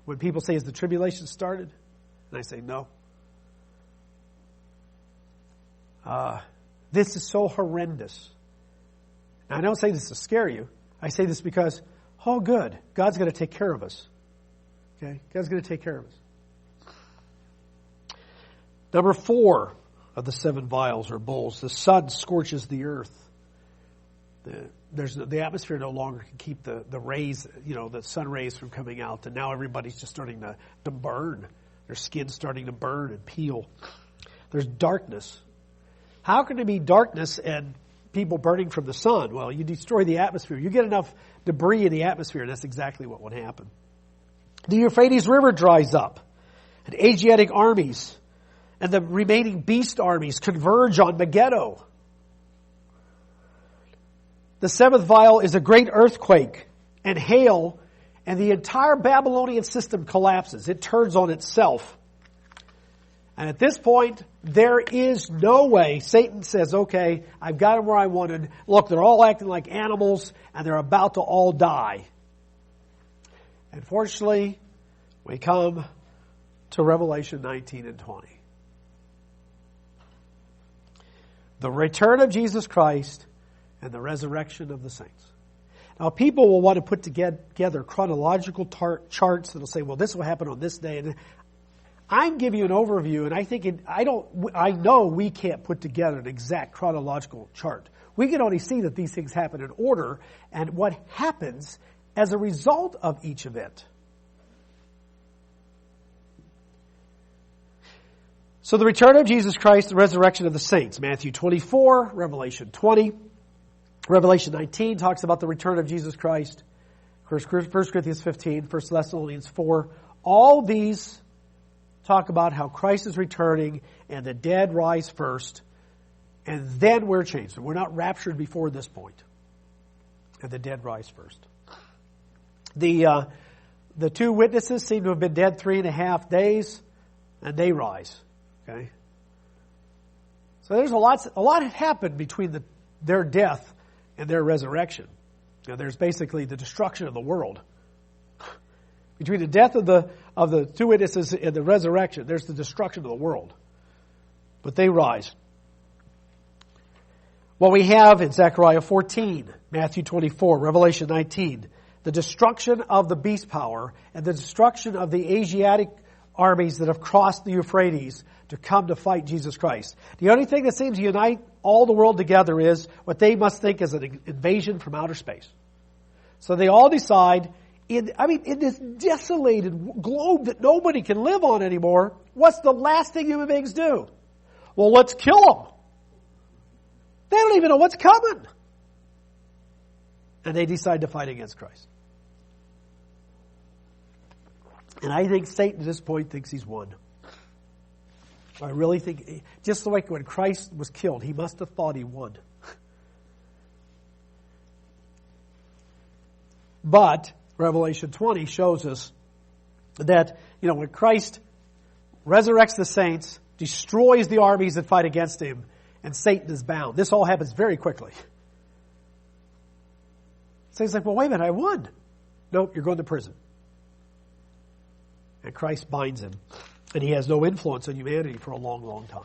Speaker 1: when people say, has the tribulation started? And I say, no. This is so horrendous. Now, I don't say this to scare you. I say this because, oh good, God's going to take care of us. Okay? God's going to take care of us. Number 4 of the 7 vials or bowls, the sun scorches the earth. The atmosphere no longer can keep the rays, the sun rays from coming out, and now everybody's just starting to burn. Their skin's starting to burn and peel. There's darkness. How can there be darkness and people burning from the sun? Well, you destroy the atmosphere. You get enough debris in the atmosphere, and that's exactly what would happen. The Euphrates River dries up, and Asiatic armies and the remaining beast armies converge on Megiddo. The 7th vial is a great earthquake and hail, and the entire Babylonian system collapses. It turns on itself. And at this point, there is no way. Satan says, okay, I've got them where I wanted. Look, they're all acting like animals, and they're about to all die. Unfortunately, we come to Revelation 19 and 20. The return of Jesus Christ and the resurrection of the saints. Now, people will want to put together chronological charts that'll say, well, this will happen on this day. And I'm giving you an overview, and I know we can't put together an exact chronological chart. We can only see that these things happen in order and what happens as a result of each event. So the return of Jesus Christ, the resurrection of the saints, Matthew 24, Revelation 20. Revelation 19 talks about the return of Jesus Christ. 1 Corinthians 15, 1 Thessalonians 4. All these talk about how Christ is returning and the dead rise first, and then we're changed. So we're not raptured before this point. And the dead rise first. The 2 witnesses seem to have been dead 3.5 days, and they rise. Okay? So there's a lot had happened between their death and their resurrection. Now, there's basically the destruction of the world. Between the death of the 2 witnesses and the resurrection, there's the destruction of the world. But they rise. What we have in Zechariah 14, Matthew 24, Revelation 19, the destruction of the beast power and the destruction of the Asiatic armies that have crossed the Euphrates to come to fight Jesus Christ. The only thing that seems to unite all the world together is what they must think is an invasion from outer space. So they all decide, in this desolated globe that nobody can live on anymore, what's the last thing human beings do? Well, let's kill them. They don't even know what's coming. And they decide to fight against Christ. And I think Satan at this point thinks he's won. I really think, just like when Christ was killed, he must have thought he won. But Revelation 20 shows us that, when Christ resurrects the saints, destroys the armies that fight against him, and Satan is bound. This all happens very quickly. So he's like, well, wait a minute, I won. Nope, you're going to prison. And Christ binds him. And he has no influence on humanity for a long, long time.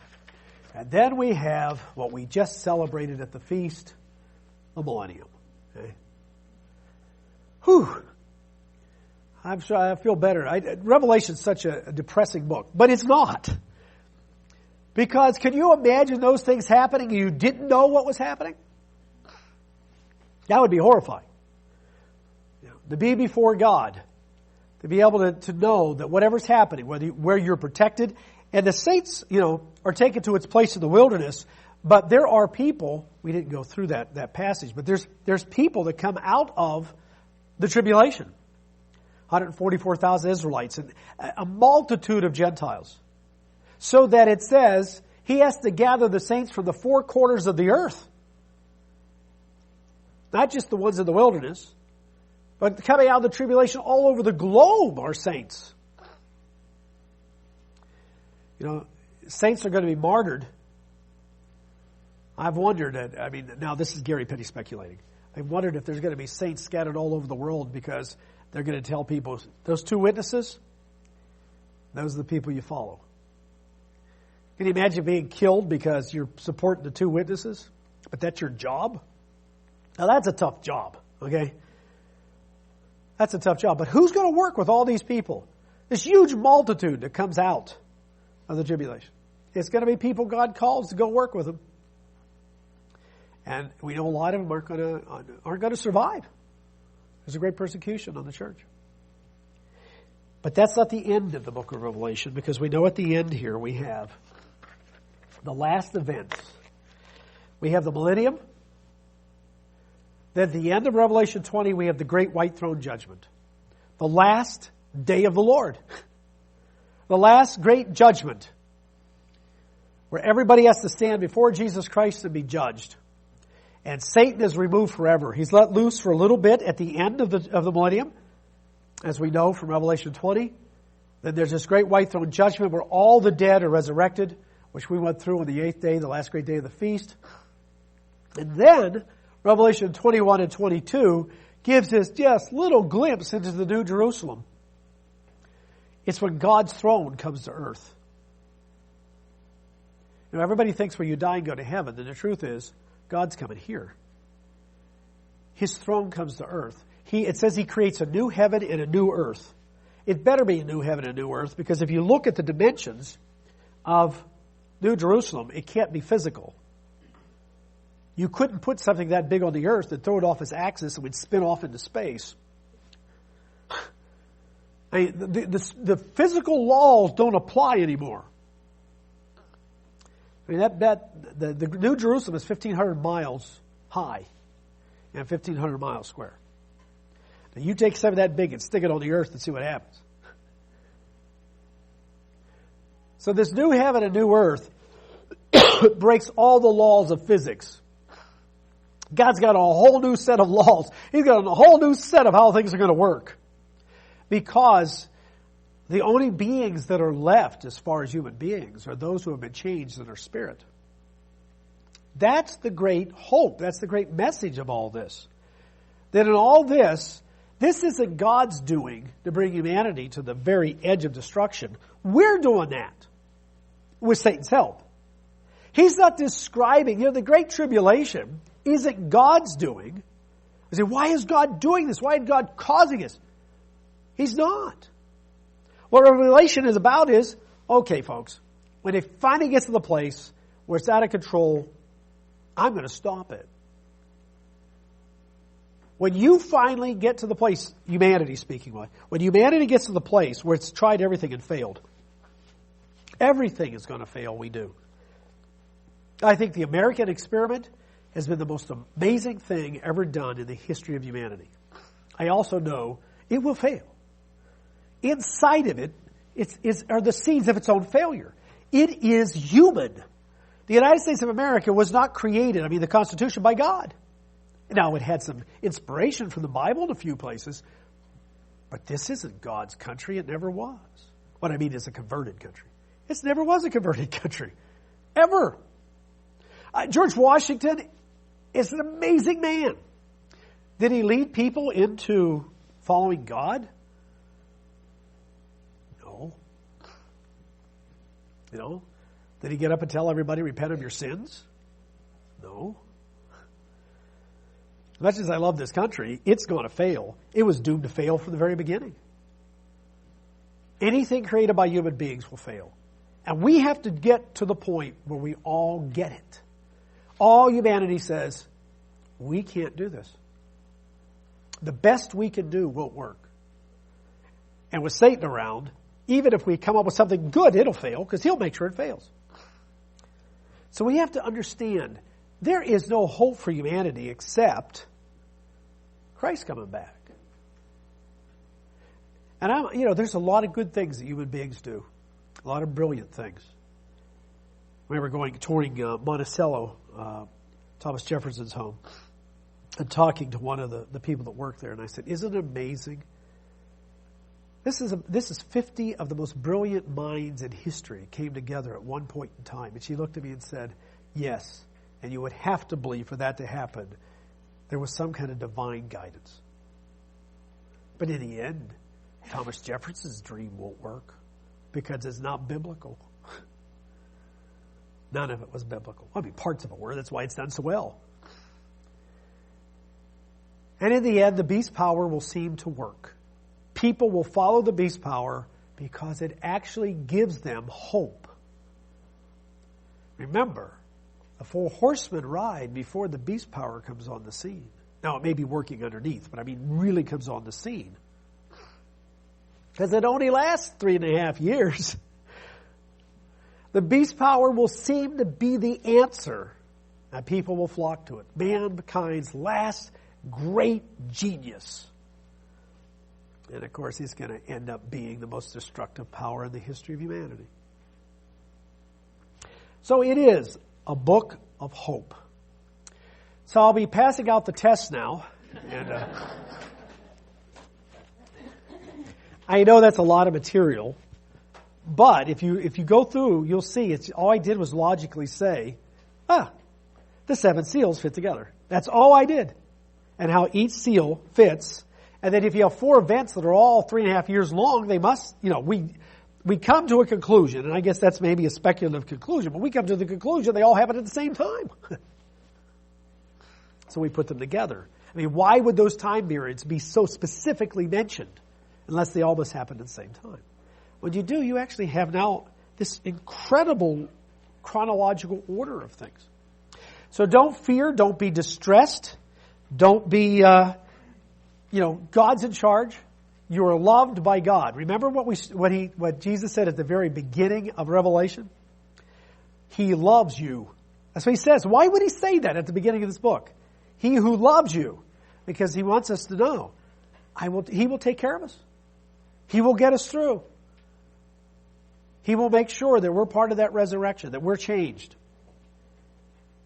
Speaker 1: And then we have what we just celebrated at the feast, the millennium. Okay? Whew. I'm sure I feel better. Revelation's such a depressing book. But it's not. Because can you imagine those things happening and you didn't know what was happening? That would be horrifying. To be before God, to be able to know that whatever's happening, where you're protected, and the saints, are taken to its place in the wilderness, but there are people, we didn't go through that passage, but there's people that come out of the tribulation. 144,000 Israelites and a multitude of Gentiles. So that it says he has to gather the saints from the four corners of the earth. Not just the ones in the wilderness, but coming out of the tribulation all over the globe are saints. Saints are going to be martyred. I've wondered, now this is Gary Petty speculating. I've wondered if there's going to be saints scattered all over the world because they're going to tell people, those two witnesses, those are the people you follow. Can you imagine being killed because you're supporting the two witnesses? But that's your job? Now that's a tough job, okay? That's a tough job. But who's going to work with all these people? This huge multitude that comes out of the tribulation. It's going to be people God calls to go work with them. And we know a lot of them aren't going to survive. There's a great persecution on the church. But that's not the end of the book of Revelation, because we know at the end here we have the last events. We have the millennium. Then at the end of Revelation 20, we have the great white throne judgment. The last day of the Lord. The last great judgment, where everybody has to stand before Jesus Christ and be judged. And Satan is removed forever. He's let loose for a little bit at the end of the millennium, as we know from Revelation 20. Then there's this great white throne judgment where all the dead are resurrected, which we went through on the 8th day, the last great day of the feast. And then Revelation 21 and 22 gives us just little glimpse into the New Jerusalem. It's when God's throne comes to earth. Everybody thinks when you die and go to heaven, and the truth is, God's coming here. His throne comes to earth. It says He creates a new heaven and a new earth. It better be a new heaven and a new earth, because if you look at the dimensions of New Jerusalem, it can't be physical. You couldn't put something that big on the earth and throw it off its axis and would spin off into space. The physical laws don't apply anymore. The New Jerusalem is 1,500 miles high and 1,500 miles square. Now you take something that big and stick it on the earth and see what happens. So this new heaven and new earth breaks all the laws of physics. God's got a whole new set of laws. He's got a whole new set of how things are going to work. Because the only beings that are left as far as human beings are those who have been changed in their spirit. That's the great hope. That's the great message of all this. That in all this isn't God's doing to bring humanity to the very edge of destruction. We're doing that with Satan's help. He's not describing, the Great Tribulation isn't God's doing. You say, why is God doing this? Why is God causing this? He's not. What Revelation is about is, okay, folks, when it finally gets to the place where it's out of control, I'm going to stop it. When you finally get to the place, humanity speaking, when humanity gets to the place where it's tried everything and failed, everything is going to fail we do. I think the American experiment has been the most amazing thing ever done in the history of humanity. I also know it will fail. Inside of it are the seeds of its own failure. It is human. The United States of America was not created, the Constitution, by God. Now, it had some inspiration from the Bible in a few places, but this isn't God's country. It never was. What I mean is a converted country. It never was a converted country. Ever. George Washington is an amazing man. Did he lead people into following God? No. Did he get up and tell everybody, repent of your sins? No. As much as I love this country, it's going to fail. It was doomed to fail from the very beginning. Anything created by human beings will fail. And we have to get to the point where we all get it. All humanity says, we can't do this. The best we can do won't work. And with Satan around, even if we come up with something good, it'll fail because he'll make sure it fails. So we have to understand there is no hope for humanity except Christ coming back. And there's a lot of good things that human beings do. A lot of brilliant things. We were touring Monticello, Thomas Jefferson's home, and talking to one of the people that work there, and I said, isn't it amazing? This is 50 of the most brilliant minds in history came together at one point in time. And she looked at me and said, yes, and you would have to believe for that to happen, there was some kind of divine guidance. But in the end, Thomas Jefferson's dream won't work because it's not biblical. None of it was biblical. Parts of it were. That's why it's done so well. And in the end, the beast power will seem to work. People will follow the beast power because it actually gives them hope. Remember, the 4 horsemen ride before the beast power comes on the scene. Now, it may be working underneath, but really comes on the scene. Because it only lasts 3.5 years. The beast power will seem to be the answer, and people will flock to it. Mankind's last great genius. And of course, he's going to end up being the most destructive power in the history of humanity. So it is a book of hope. So I'll be passing out the test now. And I know that's a lot of material. But if you go through, you'll see all I did was logically say, the 7 seals fit together. That's all I did. And how each seal fits. And then if you have 4 events that are all 3.5 years long, they must, we come to a conclusion, and I guess that's maybe a speculative conclusion, but we come to the conclusion they all happen at the same time. So we put them together. Why would those time periods be so specifically mentioned unless they all must happen at the same time? When you do, you actually have now this incredible chronological order of things. So don't fear, don't be distressed, don't be, God's in charge. You are loved by God. Remember what Jesus said at the very beginning of Revelation? He loves you. That's what he says. Why would he say that at the beginning of this book? He who loves you. Because he wants us to know. He will take care of us. He will get us through. He will make sure that we're part of that resurrection, that we're changed.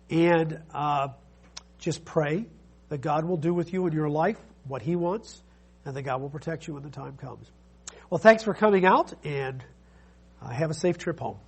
Speaker 1: And just pray that God will do with you in your life what he wants, and that God will protect you when the time comes. Well, thanks for coming out, and have a safe trip home.